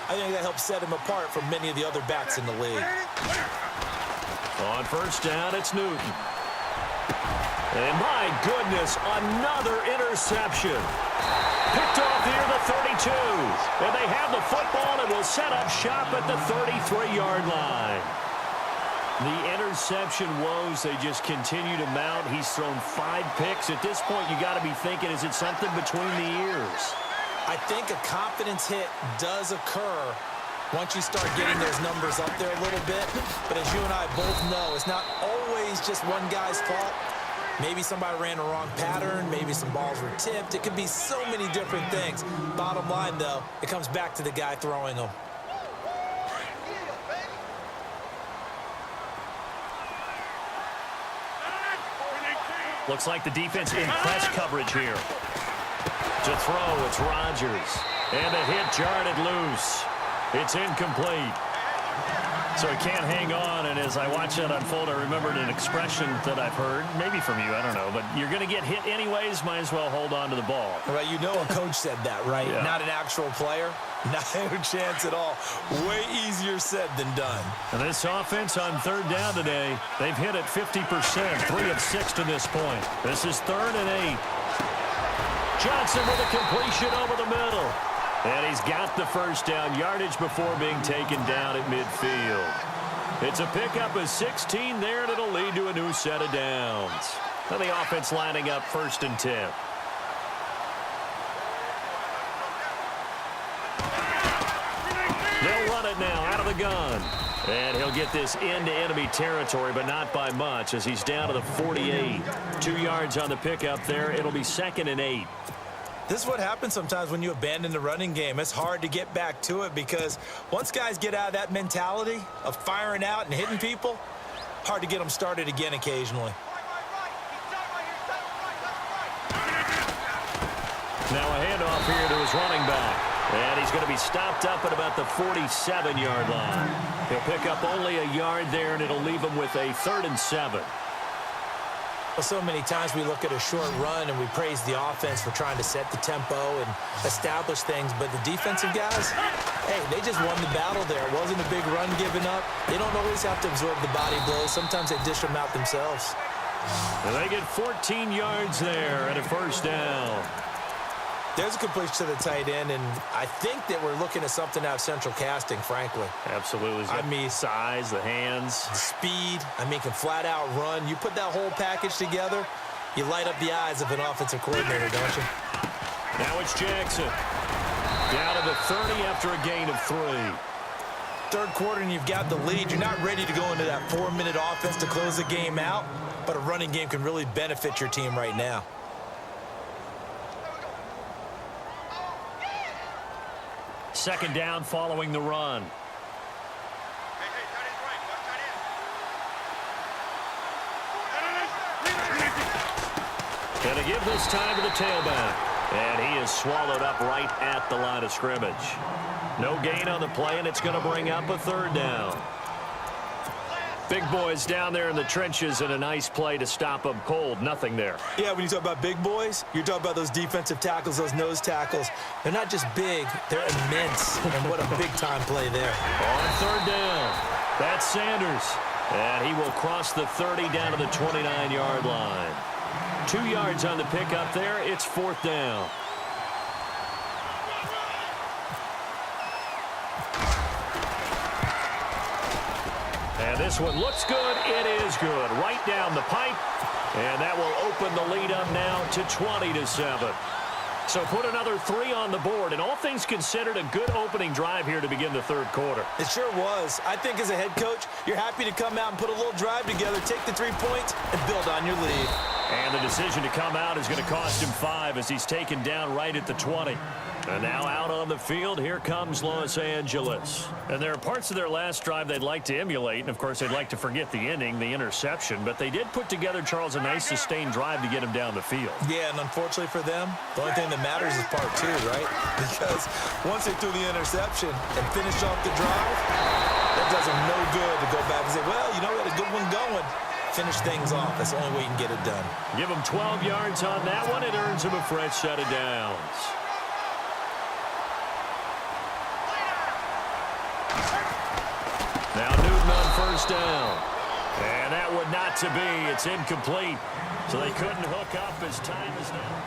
I think that helps set him apart from many of the other backs in the league. On first down, it's Newton. And my goodness, another interception. Picked off near the 32. And they have the football and will set up shop at the 33-yard line. The interception woes, they just continue to mount. He's thrown 5 picks. At this point, you got to be thinking, is it something between the ears? I think a confidence hit does occur once you start getting those numbers up there a little bit. But as you and I both know, it's not always just one guy's fault. Maybe somebody ran a wrong pattern. Maybe some balls were tipped. It could be so many different things. Bottom line, though, it comes back to the guy throwing them. Looks like the defense in press coverage here. To throw, it's Rodgers. And the hit jarred it loose. It's incomplete. So he can't hang on, and as I watch that unfold, I remembered an expression that I've heard, maybe from you, I don't know, but you're going to get hit anyways, might as well hold on to the ball. Right, you know a coach said that, right? Yeah. Not an actual player. Not a chance at all. Way easier said than done. And this offense on third down today, they've hit it 50%, 3 of 6 to this point. This is 3rd and 8. Johnson with a completion over the middle. And he's got the first down yardage before being taken down at midfield. It's a pickup of 16 there, and it'll lead to a new set of downs. And the offense lining up 1st and 10. They'll run it now out of the gun. And he'll get this into enemy territory, but not by much, as he's down to the 48. 2 yards on the pickup there. It'll be 2nd and 8. This is what happens sometimes when you abandon the running game. It's hard to get back to it because once guys get out of that mentality of firing out and hitting people, hard to get them started again occasionally. Now a handoff here to his running back. And he's going to be stopped up at about the 47-yard line. He'll pick up only a yard there, and it'll leave him with a 3rd and 7. Well, so many times we look at a short run and we praise the offense for trying to set the tempo and establish things, but the defensive guys, hey, they just won the battle there. It wasn't a big run given up. They don't always have to absorb the body blows. Sometimes they dish them out themselves. And they get 14 yards there and a first down. There's a completion to the tight end, and I think that we're looking at something out of central casting, frankly. Absolutely. I mean, size, the hands. The speed. I mean, can flat out run. You put that whole package together, you light up the eyes of an offensive coordinator, don't you? Now it's Jackson. Down to the 30 after a gain of 3. Third quarter, and you've got the lead. You're not ready to go into that 4-minute offense to close the game out, but a running game can really benefit your team right now. Second down following the run. And to give this time to the tailback. And he is swallowed up right at the line of scrimmage. No gain on the play, and it's going to bring up a 3rd down. Big boys down there in the trenches, and a nice play to stop them cold. Nothing there. Yeah, when you talk about big boys, you're talking about those defensive tackles, those nose tackles. They're not just big, they're immense. And what a big-time play there. On 3rd down, that's Sanders. And he will cross the 30 down to the 29-yard line. 2 yards on the pickup there. It's 4th down. And this one looks good. It is good. Right down the pipe. And that will open the lead up now to 20-7. So put another 3 on the board. And all things considered, a good opening drive here to begin the 3rd quarter. It sure was. I think as a head coach, you're happy to come out and put a little drive together, take the 3 points, and build on your lead. And the decision to come out is going to cost him 5 as he's taken down right at the 20. And now out on the field, here comes Los Angeles. And there are parts of their last drive they'd like to emulate. And, of course, they'd like to forget the ending, the interception. But they did put together, Charles, a nice sustained drive to get him down the field. Yeah, and unfortunately for them, the only thing that matters is part 2, right? Because once they threw the interception and finished off the drive, that does them no good to go back and say, well, you know, we had a good one going. Finish things off. That's the only way you can get it done. Give him 12 yards on that one. It earns him a fresh set of downs. first down. And that would not to be. It's incomplete. So they couldn't hook up as time is now.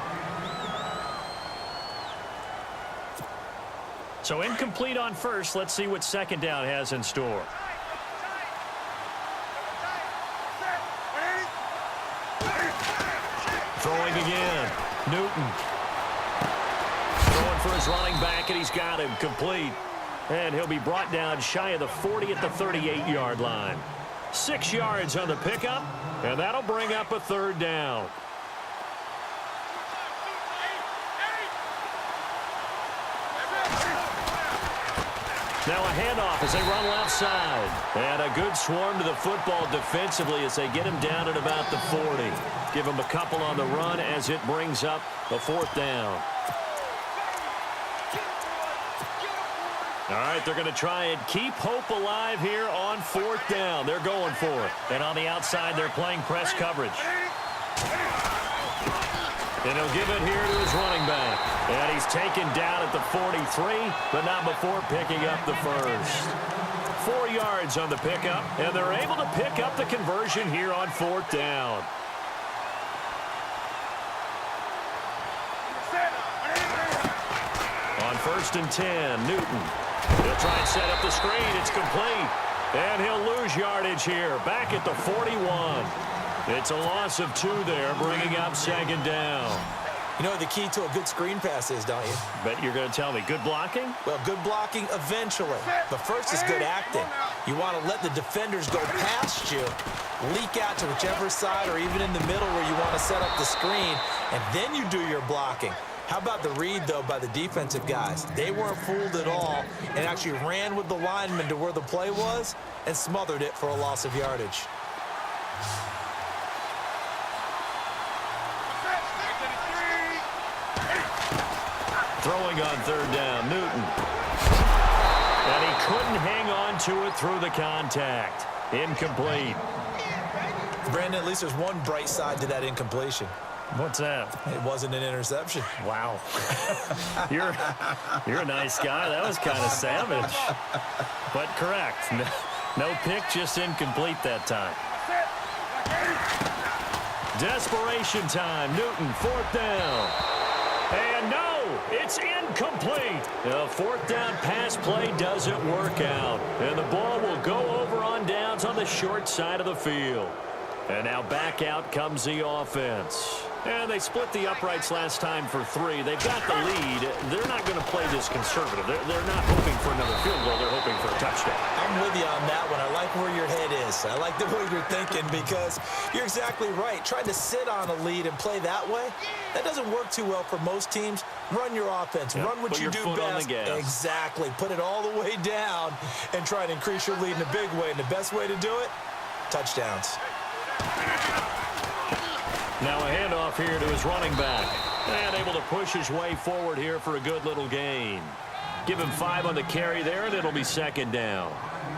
So incomplete on first. Let's see what second down has in store. Throwing again. Newton. Throwing for his running back, and he's got him complete. And he'll be brought down shy of the 40 at the 38-yard line. 6 yards on the pickup, and that'll bring up a third down. Now a handoff as they run left side. And a good swarm to the football defensively as they get him down at about the 40. Give him a couple on the run as it brings up a fourth down. All right, they're going to try and keep hope alive here on fourth down. They're going for it. And on the outside, they're playing press coverage. And he'll give it here to his running back. And he's taken down at the 43, but not before picking up the first. 4 yards on the pickup, and they're able to pick up the conversion here on fourth down. On 1st and 10, Newton. He'll try and set up the screen. It's complete. And he'll lose yardage here. Back at the 41. It's a loss of 2 there, bringing up second down. You know what the key to a good screen pass is, don't you? Bet you're going to tell me. Good blocking? Well, good blocking eventually. But first is good acting. You want to let the defenders go past you, leak out to whichever side or even in the middle where you want to set up the screen, and then you do your blocking. How about the read, though, by the defensive guys? They weren't fooled at all and actually ran with the lineman to where the play was and smothered it for a loss of yardage. Throwing on third down, Newton. And he couldn't hang on to it through the contact. Incomplete. Brandon, at least there's one bright side to that incompletion. What's that? It wasn't an interception. Wow. You're a nice guy. That was kind of savage. But correct. No pick, just incomplete that time. Desperation time. Newton, fourth down. And no, it's incomplete. The fourth down pass play doesn't work out. And the ball will go over on downs on the short side of the field. And now back out comes the offense. And they split the uprights last time for 3. They've got the lead. They're not going to play this conservative. They're not hoping for another field goal. They're hoping for a touchdown. I'm with you on that one. I like where your head is. I like the way you're thinking because you're exactly right. Trying to sit on a lead and play that way, that doesn't work too well for most teams. Run your offense. Yep. Run what Put you your do foot best. on the gas. Exactly. Put it all the way down and try and increase your lead in a big way. And the best way to do it, touchdowns. Now a handoff here to his running back. And able to push his way forward here for a good little gain. Give him 5 on the carry there, and it'll be second down.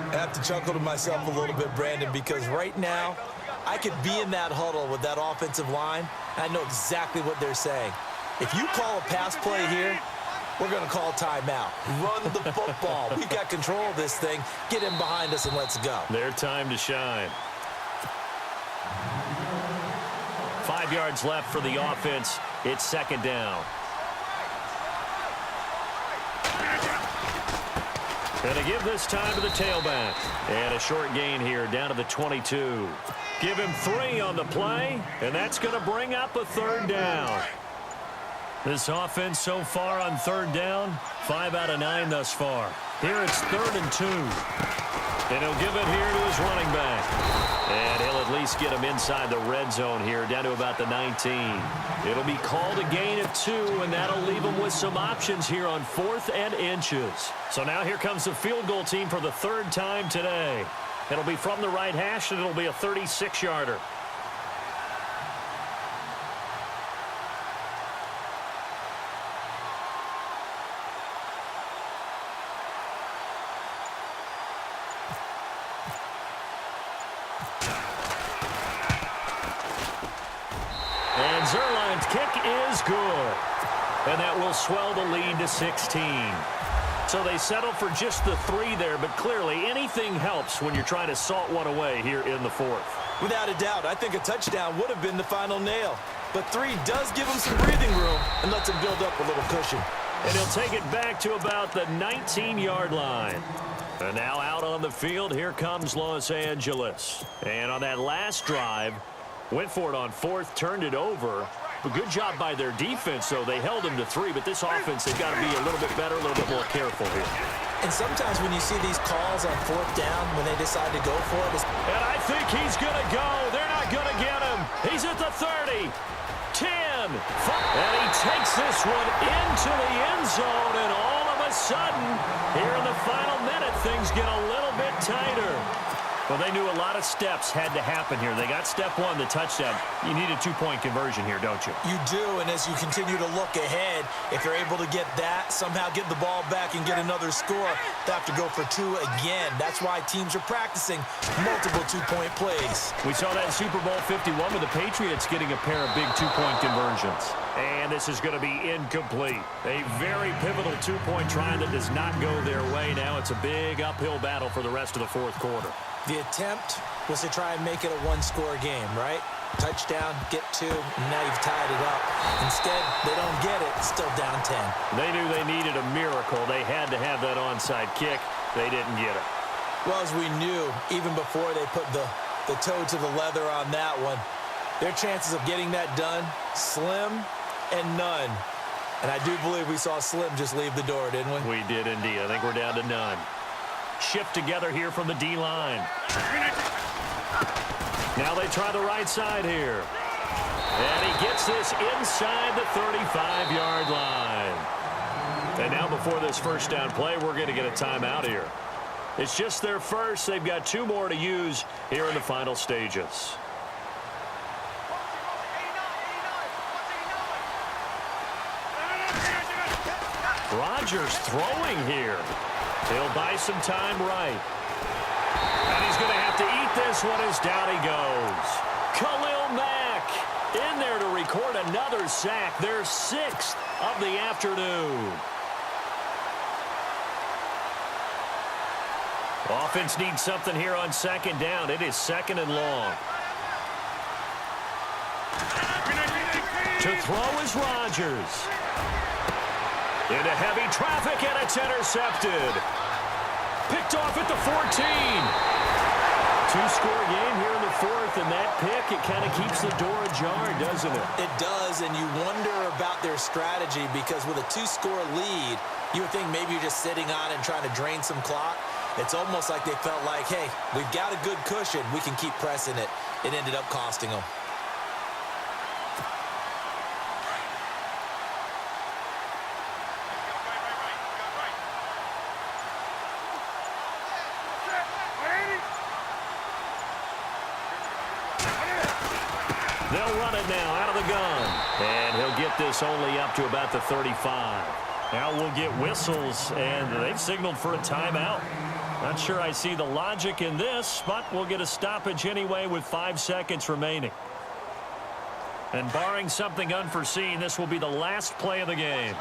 I have to chuckle to myself a little bit, Brandon, because right now I could be in that huddle with that offensive line, and I know exactly what they're saying. If you call a pass play here, we're going to call timeout. Run the football. We've got control of this thing. Get him behind us and let's go. Their time to shine. 5 yards left for the offense. It's second down. And to give this time to the tailback. And a short gain here down to the 22. Give him 3 on the play, and that's going to bring up a third down. This offense so far on third down, 5 out of 9 thus far. Here it's 3rd and 2. And he'll give it here to his running back. And he'll at least get him inside the red zone here, down to about the 19. It'll be called a gain of 2, and that'll leave him with some options here on 4th and inches. So now here comes the field goal team for the 3rd time today. It'll be from the right hash, and it'll be a 36-yarder. And Zerline's kick is good. And that will swell the lead to 16. So they settle for just the 3 there, but clearly anything helps when you're trying to salt one away here in the 4th. Without a doubt, I think a touchdown would have been the final nail. But 3 does give him some breathing room and lets him build up a little cushion. And he'll take it back to about the 19-yard line. And now out on the field, here comes Los Angeles. And on that last drive, went for it on 4th, turned it over. But good job by their defense, though. They held him to 3, but this offense, they've got to be a little bit better, a little bit more careful here. And sometimes when you see these calls on 4th down, when they decide to go for it. And I think he's going to go. They're not going to get him. He's at the 30, 10, 5. And he takes this one into the end zone, and all of a sudden, here in the final minute, things get a little bit tighter. Well, they knew a lot of steps had to happen here. They got step 1, the touchdown. You need a 2-point conversion here, don't you? You do, and as you continue to look ahead, if they're able to get that, somehow get the ball back and get another score, they have to go for 2 again. That's why teams are practicing multiple 2-point plays. We saw that in Super Bowl 51 with the Patriots getting a pair of big 2-point conversions. And this is going to be incomplete. A very pivotal 2-point try that does not go their way. Now it's a big uphill battle for the rest of the 4th quarter. The attempt was to try and make it a 1-score game, right? Touchdown, get 2, and now you've tied it up. Instead, they don't get it, still down 10. They knew they needed a miracle. They had to have that onside kick. They didn't get it. Well, as we knew, even before they put the toe to the leather on that one, their chances of getting that done, slim and none. And I do believe we saw Slim just leave the door, didn't we? We did indeed. I think we're down to none. Shift together here from the D-line. Now they try the right side here. And he gets this inside the 35-yard line. And now before this first down play, we're going to get a timeout here. It's just their first. They've got 2 more to use here in the final stages. Rodgers throwing here. He'll buy some time right. And he's going to have to eat this one as down he goes. Khalil Mack in there to record another sack. Their 6th of the afternoon. Offense needs something here on 2nd down. It is 2nd and long. To throw is Rodgers. Into heavy traffic, and it's intercepted. Picked off at the 14. 2-score game here in the 4th, and that pick, it kind of keeps the door ajar, doesn't it? It does, and you wonder about their strategy because with a 2-score lead, you would think maybe you're just sitting on it and trying to drain some clock. It's almost like they felt like, hey, we've got a good cushion. We can keep pressing it. It ended up costing them. They'll run it now out of the gun. And he'll get this only up to about the 35. Now we'll get whistles, and they've signaled for a timeout. Not sure I see the logic in this, but we'll get a stoppage anyway with 5 seconds remaining. And barring something unforeseen, this will be the last play of the game.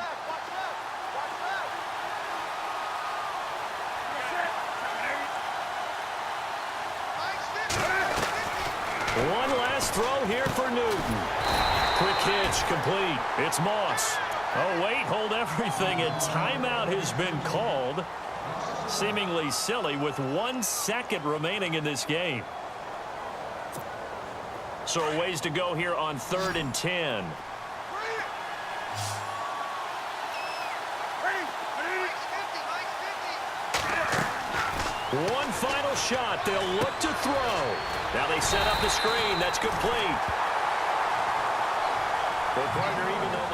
One last throw here for Newton. Quick hitch, complete. It's Moss. Oh, wait, hold everything. A timeout has been called. Seemingly silly with 1 second remaining in this game. So a ways to go here on 3rd and 10. One final shot. They'll look to throw. Now they set up the screen. That's complete. Well, partner, even though